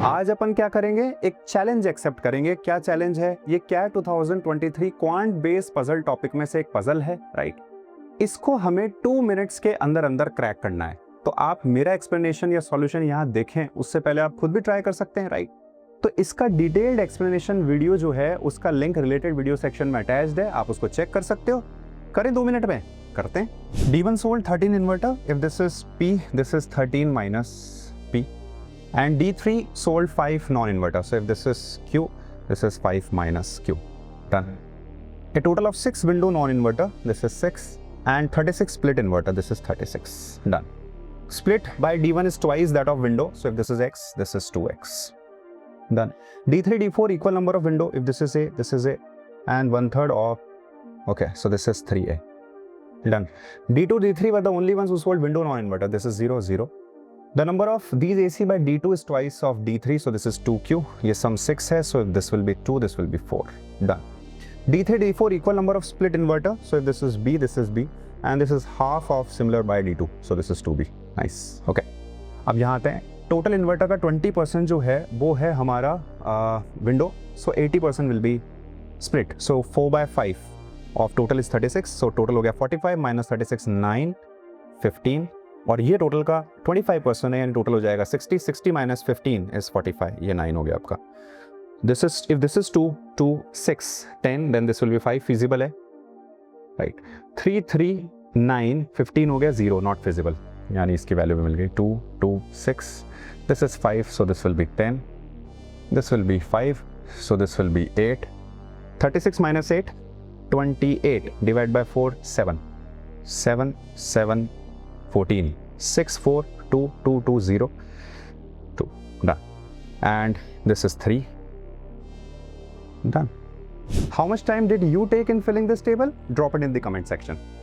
आज अपन क्या करेंगे, एक चैलेंज एक्सेप्ट करेंगे। क्या चैलेंज है? ये क्या 2023 क्वांट बेस्ड पजल टॉपिक में से एक पजल है, राइट। इसको हमें 2 मिनट्स के अंदर अंदर क्रैक करना है। तो आप मेरा एक्सप्लेनेशन या सॉल्यूशन यहाँ देखें उससे पहले आप खुद भी ट्राई कर सकते हैं, राइट। तो इसका डिटेल्ड एक्सप्लेनेशन वीडियो जो है उसका लिंक रिलेटेड वीडियो सेक्शन में अटैच्ड है, आप उसको चेक कर सकते हो। करें 2 मिनट में, करते हैं। D1 sold 13 inverter. If this is P, this is 13 minus P. And D3 sold 5 non-inverter. So if this is Q, this is 5 minus Q. Done. A total of 6 window non-inverter. This is 6. And 36 split inverter. This is 36. Done. Split by D1 is twice that of window. So if this is X, this is 2X. Done. D3, D4 equal number of window. If this is A, this is A. And 1/3 of, okay, so this is 3A. Done. D2, D3 were the only ones who sold window non-inverter. This is 0, 0. The number of these AC by D2 is twice of D3, so this is 2Q. ये sum 6 है, so this will be 2, this will be 4. Done. D3, D4 equal number of split inverter. So if this is B, this is B, and this is half of similar by D2. So this is 2B. Nice. Okay. अब यहाँ आते हैं। Total inverter का 20% जो है वो है हमारा window, so 80% will be split. So 4/5 of total is 36. So total हो गया 45 minus 36 9 15, और ये टोटल का 25% है, यानी टोटल हो जाएगा 60. 60 minus 15 is 45. ये 9 हो गया आपका। This is, if this is 2 2 6 10, then this will be 5. feasible है, right. 3 3 9 15 हो गया 0, not feasible, यानी इसकी वैल्यू भी मिल गई। 2 2 6, this is 5, so this will be 10, this will be 5, so this will be 8. 36 minus 8, 28, divide by 4, 7. 7 7 14, 6 4 2 2 2 0 2. Done. And this is 3. Done. How much time did you take in filling this table? Drop it in the comment section.